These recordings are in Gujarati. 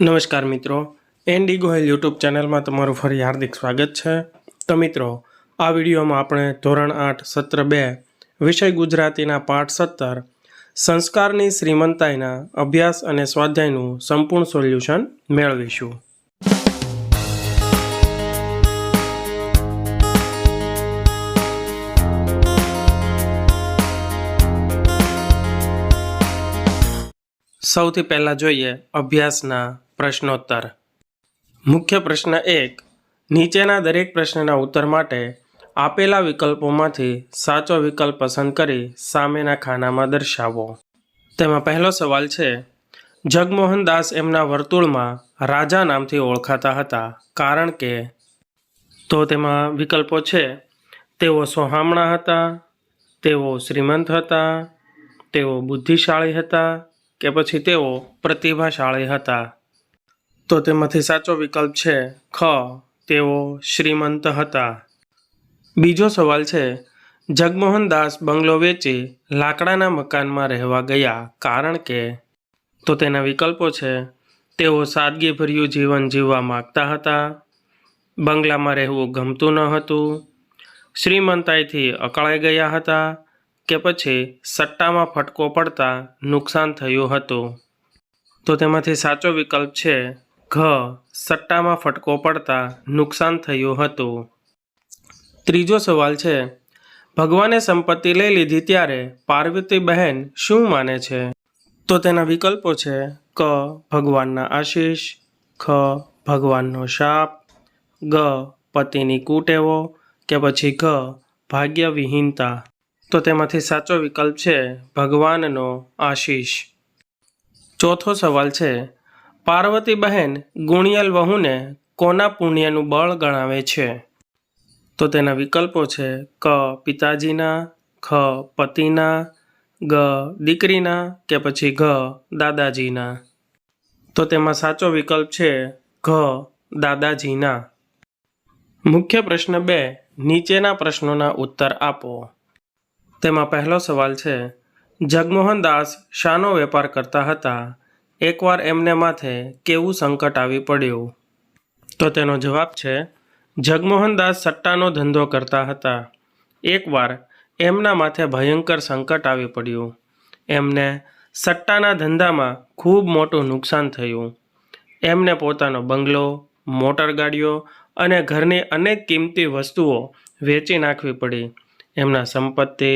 નમસ્કાર મિત્રો, એનડી ગોહિલ યુટ્યુબ ચેનલમાં તમારું ફરી હાર્દિક સ્વાગત છે। તો મિત્રો, આ વિડીયોમાં આપણે ધોરણ 8 સત્ર 2 વિષય ગુજરાતીના પાઠ 17 સંસ્કારની શ્રીમંતાઈના અભ્યાસ અને સ્વાધ્યાયનું સંપૂર્ણ સોલ્યુશન મેળવીશું। સૌથી પહેલા જોઈએ અભ્યાસના પ્રશ્નોત્તર। મુખ્ય પ્રશ્ન 1, નીચેના દરેક પ્રશ્નના ઉત્તર માટે આપેલા વિકલ્પોમાંથી સાચો વિકલ્પ પસંદ કરી સામેના ખાનામાં દર્શાવો। તેમાં પહેલો સવાલ છે, જગમોહન દાસ એમના વર્તુળમાં રાજા નામથી ઓળખાતા હતા કારણ કે, તો તેમાં વિકલ્પો છે, તેઓ સોહામણા હતા, તેઓ શ્રીમંત હતા, તેઓ બુદ્ધિશાળી હતા કે પછી તેઓ પ્રતિભાશાળી હતા। તો તેમાંથી સાચો વિકલ્પ છે ખ, તેઓ શ્રીમંત હતા। બીજો સવાલ છે, જગમોહન દાસ બંગલો વેચી લાકડાના મકાનમાં રહેવા ગયા કારણ કે, તો તેના વિકલ્પો છે, તેઓ સાદગીભર્યું જીવન જીવવા માગતા હતા, બંગલામાં રહેવું ગમતું ન હતું, શ્રીમંતાઈથી અકળાઈ ગયા હતા કે પછી સટ્ટામાં ફટકો પડતા નુકસાન થયું હતું। તો તેમાંથી સાચો વિકલ્પ છે ઘ, સટ્ટામાં ફટકો પડતા નુકસાન થયું હતું। ત્રીજો સવાલ છે, ભગવાને સંપત્તિ લઈ લીધી ત્યારે પાર્વતી બહેન શું માને છે? તો તેના વિકલ્પો છે ક, ભગવાનના આશીષ, ખ, ભગવાનનો શાપ, ગ, પતિની કુટેવો કે પછી ઘ, ભાગ્ય વિહીનતા। તો તેમાંથી સાચો વિકલ્પ છે ભગવાનનો આશીષ। ચોથો સવાલ છે, પાર્વતી બહેન ગુણિયલ વહુને કોના પુણ્યનું બળ ગણાવે છે? તો તેના વિકલ્પો છે ક, પિતાજીના, ખ, પતિના, ગ, દીકરીના કે પછી ઘ, દાદાજીના। તો તેમાં સાચો વિકલ્પ છે ઘ, દાદાજીના। મુખ્ય પ્રશ્ન 2, નીચેના પ્રશ્નોના ઉત્તર આપો। તેમાં પહેલો સવાલ છે, જગમોહન દાસ શાનો વેપાર કરતા હતા? એકવાર એમને માથે કેવું સંકટ આવી પડ્યું? તો તેનો જવાબ છે, જગમોહન દાસ સટ્ટાનો ધંધો કરતા હતા। એકવાર એમના માથે ભયંકર સંકટ આવી પડ્યું। એમને સટ્ટાના ધંધામાં ખૂબ મોટું નુકસાન થયું। એમને પોતાનો બંગલો, મોટર ગાડીઓ અને ઘરની અનેક કિંમતી વસ્તુઓ વેચી નાખવી પડી। એમના સંપત્તિ,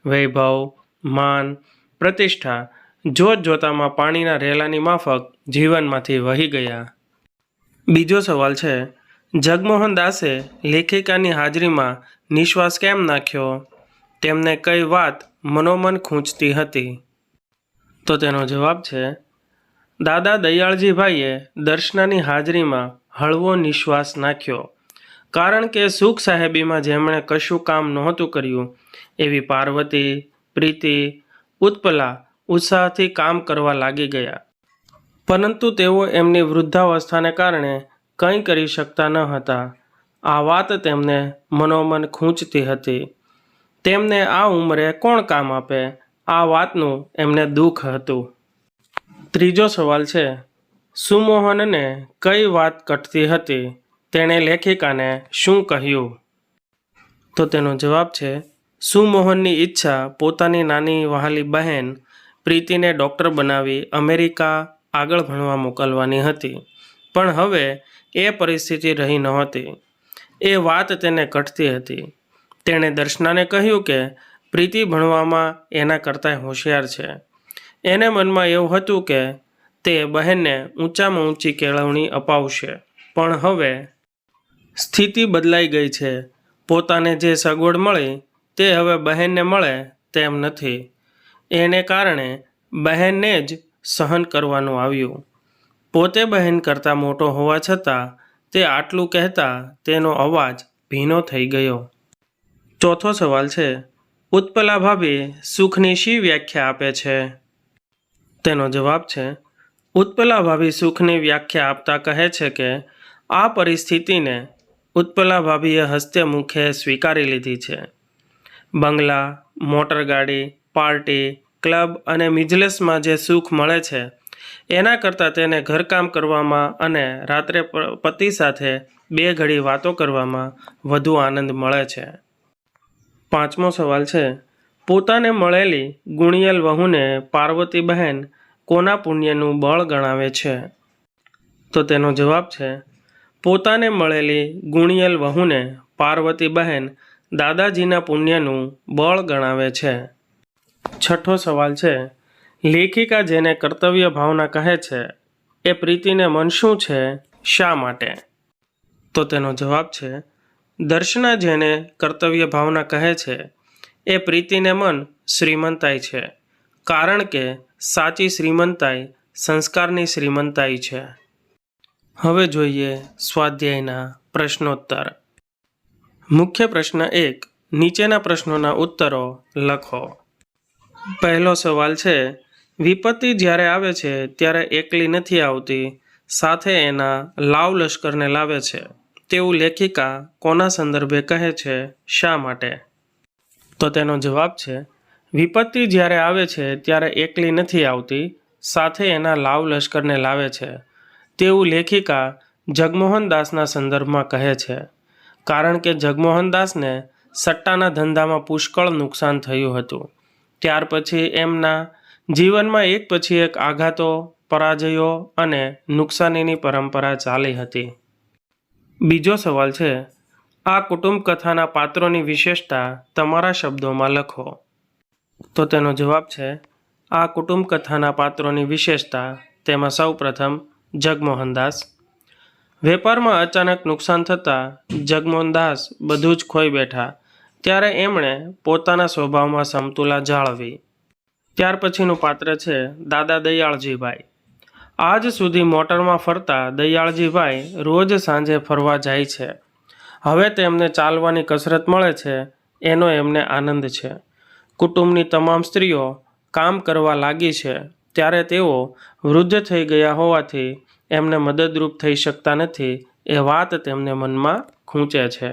વૈભવ, માન, પ્રતિષ્ઠા જોતજોતામાં પાણીના રેલાની માફક જીવનમાંથી વહી ગયા। બીજો સવાલ છે, જગમોહન દાસે લેખિકાની હાજરીમાં નિશ્વાસ કેમ નાખ્યો? તેમને કઈ વાત મનોમન ખૂંચતી હતી? તો તેનો જવાબ છે, દાદા દયાળજીભાઈએ દર્શનાની હાજરીમાં હળવો નિશ્વાસ નાખ્યો કારણ કે સુખ સાહેબીમાં જેમણે કશું કામ નહોતું કર્યું એવી પાર્વતી, પ્રીતિ, ઉત્પલા ઉત્સાહથી કામ કરવા લાગી ગયા, પરંતુ તેઓ એમની વૃદ્ધાવસ્થાને કારણે કંઈ કરી શકતા ન હતા। આ વાત તેમને મનોમન ખૂંચતી હતી। તેમને આ ઉંમરે કોણ કામ આપે? આ વાતનું એમને દુઃખ હતું। ત્રીજો સવાલ છે, સુમોહનને કઈ વાત કટતી હતી? તેણે લેખિકાને શું કહ્યું? તો તેનો જવાબ છે, સુમોહનની ઈચ્છા પોતાની નાની વહાલી બહેન પ્રીતિને ડૉક્ટર બનાવી અમેરિકા આગળ ભણવા મોકલવાની હતી, પણ હવે એ પરિસ્થિતિ રહી નહોતી। એ વાત તેને કટતી હતી। તેણે દર્શનાને કહ્યું કે પ્રીતિ ભણવામાં એના કરતાં હોશિયાર છે। એને મનમાં એવું હતું કે તે બહેનને ઊંચામાં ઊંચી કેળવણી અપાવશે, પણ હવે સ્થિતિ બદલાઈ ગઈ છે। પોતાને જે સગવડ મળી તે હવે બહેનને મળે તેમ નથી। એને કારણે બહેનને જ સહન કરવાનું આવ્યું। પોતે બહેન કરતાં મોટો હોવા છતાં તે આટલું કહેતા તેનો અવાજ ભીનો થઈ ગયો। ચોથો સવાલ છે, ઉત્પલા ભાભી સુખની શી વ્યાખ્યા આપે છે? તેનો જવાબ છે, ઉત્પલા ભાભી સુખની વ્યાખ્યા આપતા કહે છે કે આ પરિસ્થિતિને ઉત્પલા ભાભીએ હસ્તે મુખે સ્વીકારી લીધી છે। બંગલા, મોટરગાડી, પાર્ટી, ક્લબ અને મિજલેસમાં જે સુખ મળે છે એના કરતાં તેને ઘરકામ કરવામાં અને રાત્રે પતિ સાથે 2 ઘડી વાતો કરવામાં વધુ આનંદ મળે છે. 5મો સવાલ છે, પોતાને મળેલી ગુણિયલ વહુને પાર્વતીબહેન કોના પુણ્યનું બળ ગણાવે છે? તો તેનો જવાબ છે, પોતાને મળેલી ગુણિયલ વહુને પાર્વતીબહેન દાદાજીના પુણ્યનું બળ ગણાવે છે. 6ઠો સવાલ છે, લેખિકા જેને કર્તવ્ય ભાવના કહે છે એ પ્રીતિને મન શું છે, શા માટે? તો તેનો જવાબ છે, દર્શના જેને કર્તવ્ય ભાવના કહે છે એ પ્રીતિને મન શ્રીમંતાઈ છે, કારણ કે સાચી શ્રીમંતાઈ સંસ્કારની શ્રીમંતાઈ છે. હવે જોઈએ સ્વાધ્યાયના પ્રશ્નોત્તર. મુખ્ય પ્રશ્ન 1, નીચેના પ્રશ્નોના ઉત્તરો લખો. પહેલો સવાલ છે, વિપત્તિ જ્યારે આવે છે ત્યારે એકલી નથી આવતી, સાથે એના લાવ લશ્કરને લાવે છે તેવું લેખિકા કોના સંદર્ભે કહે છે, શા માટે? તો તેનો જવાબ છે, વિપત્તિ જ્યારે આવે છે ત્યારે એકલી નથી આવતી, સાથે એના લાવ લશ્કરને લાવે છે તેવું લેખિકા જગમોહનદાસના સંદર્ભમાં કહે છે, કારણ કે જગમોહનદાસને સટ્ટાના ધંધામાં પુષ્કળ નુકસાન થયું હતું. ત્યાર પછી એમના જીવનમાં એક પછી એક આઘાતો, પરાજયો અને નુકસાનીની પરંપરા ચાલી હતી. બીજો સવાલ છે, આ કુટુંબ કથાના પાત્રોની વિશેષતા તમારા શબ્દોમાં લખો. તો તેનો જવાબ છે, આ કુટુંબ કથાના પાત્રોની વિશેષતા, તેમાં સૌપ્રથમ જગમોહનદાસ. વેપારમાં અચાનક નુકસાન થતાં જગમોહનદાસ બધું જ ખોઈ બેઠા, ત્યારે એમણે પોતાના સ્વભાવમાં સમતુલા જાળવી. ત્યાર પછીનું પાત્ર છે દાદા દયાળજીભાઈ. આજ સુધી મોટરમાં ફરતા દયાળજીભાઈ રોજ સાંજે ફરવા જાય છે. હવે તેમને ચાલવાની કસરત મળે છે, એનો એમને આનંદ છે. કુટુંબની તમામ સ્ત્રીઓ કામ કરવા લાગી છે, ત્યારે તેઓ વૃદ્ધ થઈ ગયા હોવાથી એમને મદદરૂપ થઈ શકતા નથી, એ વાત તેમને મનમાં ખૂંચે છે.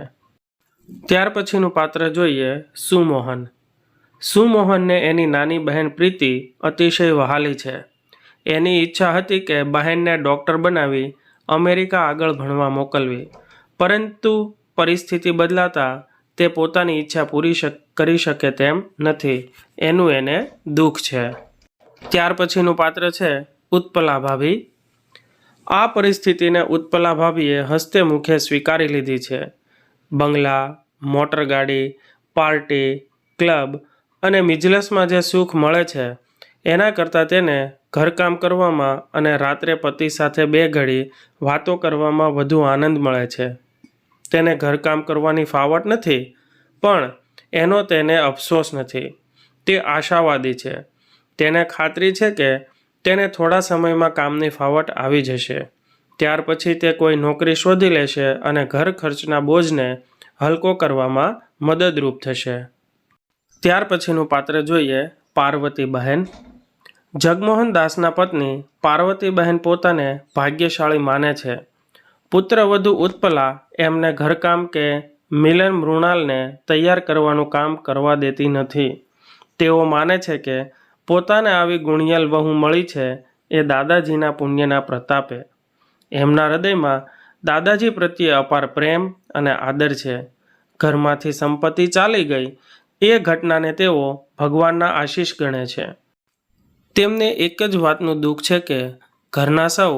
ત્યાર પછીનું પાત્ર જોઈએ સુમોહન. સુમોહનને એની નાની બહેન પ્રીતિ અતિશય વહાલી છે. એની ઈચ્છા હતી કે બહેનને ડૉક્ટર બનાવી અમેરિકા આગળ ભણવા મોકલવી, પરંતુ પરિસ્થિતિ બદલાતા તે પોતાની ઈચ્છા પૂરી કરી શકે તેમ નથી, એનું એને દુઃખ છે. ત્યાર પછીનું પાત્ર છે ઉત્પલા ભાભી. આ પરિસ્થિતિને ઉત્પલા ભાભીએ હસ્તે મુખે સ્વીકારી લીધી છે. બંગલા, મોટરગાડી, પાર્ટી, ક્લબ અને મિજલસમાં જે સુખ મળે છે એના કરતાં તેને ઘરકામ કરવામાં અને રાત્રે પતિ સાથે 2 ઘડી વાતો કરવામાં વધુ આનંદ મળે છે. તેને ઘરકામ કરવાની ફાવટ નથી, પણ એનો તેને અફસોસ નથી. તે આશાવાદી છે. તેને ખાતરી છે કે તેને થોડા સમયમાં કામની ફાવટ આવી જશે. ત્યાર પછી તે કોઈ નોકરી શોધી લેશે અને ઘર ખર્ચના બોજને હલકો કરવામાં મદદરૂપ થશે. ત્યાર પછીનું પાત્ર જોઈએ પાર્વતીબહેન. જગમોહનદાસના પત્ની પાર્વતીબહેન પોતાને ભાગ્યશાળી માને છે. પુત્રવધુ ઉત્પલા એમને ઘરકામ કે મિલન મૃણાલને તૈયાર કરવાનું કામ કરવા દેતી નથી. તેઓ માને છે કે પોતાને આવી ગુણિયલ વહુ મળી છે એ દાદાજીના પુણ્યના પ્રતાપે. એમના હૃદયમાં દાદાજી પ્રત્યે અપાર પ્રેમ અને આદર છે. ઘરમાંથી સંપત્તિ ચાલી ગઈ એ ઘટનાને તેઓ ભગવાનના આશીષ ગણે છે. તેમને એક જ વાતનું દુઃખ છે કે ઘરના સૌ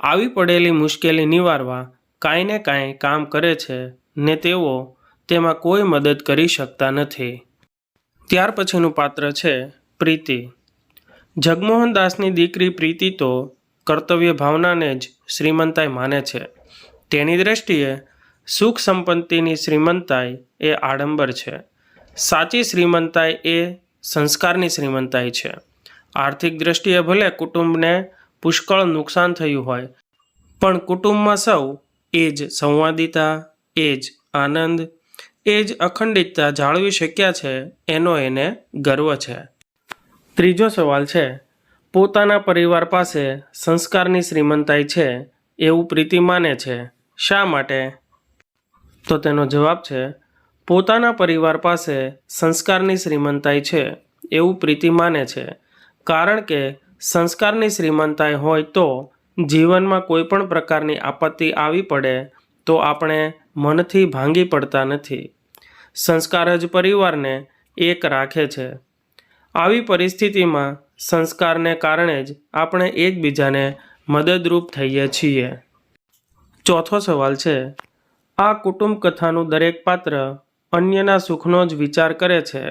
આવી પડેલી મુશ્કેલી નિવારવા કાંઈ ને કાંઈ કામ કરે છે ને તેઓ તેમાં કોઈ મદદ કરી શકતા નથી. ત્યાર પછીનું પાત્ર છે પ્રીતિ. જગમોહનદાસની દીકરી પ્રીતિ તો કર્તવ્ય ભાવનાને જ શ્રીમંતાઈ માને છે. તેની દ્રષ્ટિએ સુખ સંપત્તિની શ્રીમંતાઈ એ આડંબર છે. સાચી શ્રીમંતાઈ એ સંસ્કારની શ્રીમંતાઈ છે. આર્થિક દ્રષ્ટિએ ભલે કુટુંબને પુષ્કળ નુકસાન થયું હોય, પણ કુટુંબમાં સૌ એ જ સંવાદિતા, એ જ આનંદ, એ જ અખંડિતતા જાળવી શક્યા છે, એનો એને ગર્વ છે. ત્રીજો સવાલ છે, પોતાના પરિવાર પાસે સંસ્કારની શ્રીમંતાઈ છે એવું પ્રીતિ માને છે, શા માટે? તો તેનો જવાબ છે, પોતાના પરિવાર પાસે સંસ્કારની શ્રીમંતાઈ છે એવું પ્રીતિ માને છે, કારણ કે સંસ્કારની શ્રીમંતાઈ હોય તો જીવનમાં કોઈ પણ પ્રકારની આપત્તિ આવી પડે તો આપણે મનથી ભાંગી પડતા નથી. સંસ્કાર જ પરિવારને એક રાખે છે. આવી પરિસ્થિતિમાં સંસ્કારને કારણે જ આપણે એકબીજાને મદદરૂપ થઈએ છીએ. ચોથો સવાલ છે, આ કુટુંબ કથાનું દરેક પાત્ર અન્યના સુખનો જ વિચાર કરે છે.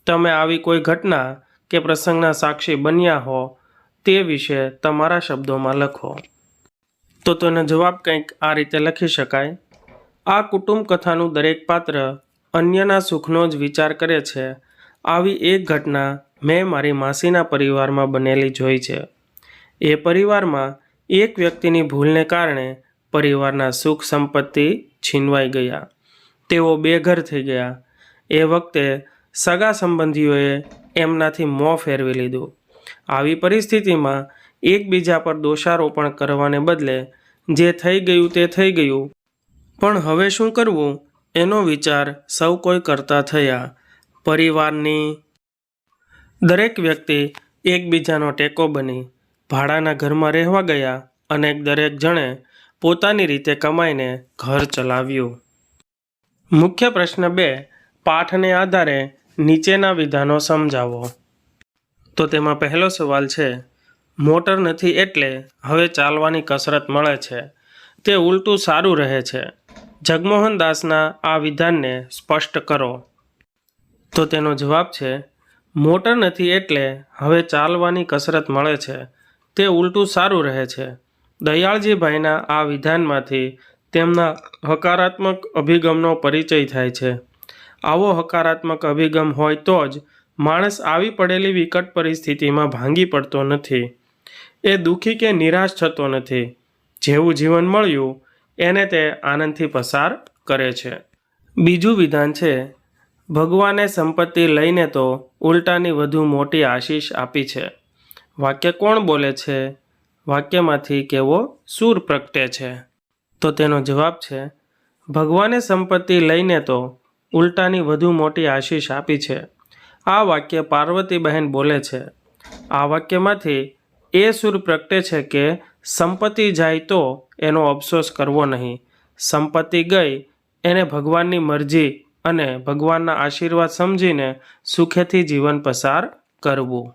તમે આવી કોઈ ઘટના કે પ્રસંગના સાક્ષી બન્યા હો તે વિશે તમારા શબ્દોમાં લખો. તો તેનો જવાબ કંઈક આ રીતે લખી શકાય. આ કુટુંબ કથાનું દરેક પાત્ર અન્યના સુખનો જ વિચાર કરે છે. આવી એક ઘટના મેં મારી માસીના પરિવારમાં બનેલી જોઈ છે. એ પરિવારમાં એક વ્યક્તિની ભૂલને કારણે પરિવારના સુખ સંપત્તિ છીનવાઈ ગયા. તેઓ બેઘર થઈ ગયા. એ વખતે સગા સંબંધીઓએ એમનાથી મોં ફેરવી લીધું. આવી પરિસ્થિતિમાં એકબીજા પર દોષારોપણ કરવાને બદલે જે થઈ ગયું તે થઈ ગયું, પણ હવે શું કરવું એનો વિચાર સૌ કોઈ કરતા થયા. પરિવારની દરેક વ્યક્તિ એકબીજાનો ટેકો બની ભાડાના ઘરમાં રહેવા ગયા અને દરેક જણે પોતાની રીતે કમાઈને ઘર ચલાવ્યું. મુખ્ય પ્રશ્ન 2, પાઠને આધારે નીચેના વિધાનો સમજાવો. તો તેમાં પહેલો સવાલ છે, મોટર નથી એટલે હવે ચાલવાની કસરત મળે છે. તે ઉલટું સારું રહે છે. જગમોહન દાસના આ વિધાનને સ્પષ્ટ કરો. તો તેનો જવાબ છે, મોટર નથી એટલે હવે ચાલવાની કસરત મળે છે. તે ઉલટું સારું રહે છે. દયાળજીભાઈના આ વિધાનમાંથી તેમના હકારાત્મક અભિગમનો પરિચય થાય છે. આવો હકારાત્મક અભિગમ હોય તો જ માણસ આવી પડેલી વિકટ પરિસ્થિતિમાં ભાંગી પડતો નથી. એ દુઃખી કે નિરાશ થતો નથી. જેવું જીવન મળ્યું એને તે આનંદથી પસાર કરે છે. બીજું વિધાન છે, ભગવાને સંપત્તિ લઈને તો ઉલટાની વધુ મોટી આશીષ આપી છે. વાક્ય કોણ બોલે છે? વાક્યમાંથી કેવો સૂર પ્રગટે છે? તો તેનો જવાબ છે, ભગવાને સંપત્તિ લઈને તો ઉલટાની વધુ મોટી આશીષ આપી છે. આ વાક્ય પાર્વતીબહેન બોલે છે. આ વાક્યમાંથી એ સૂર પ્રગટે છે કે સંપત્તિ જાય તો એનો અફસોસ કરવો નહીં. સંપત્તિ ગઈ એને ભગવાનની મરજી અને ભગવાનના આશીર્વાદ સમજીને સુખેથી જીવન પસાર કરવું.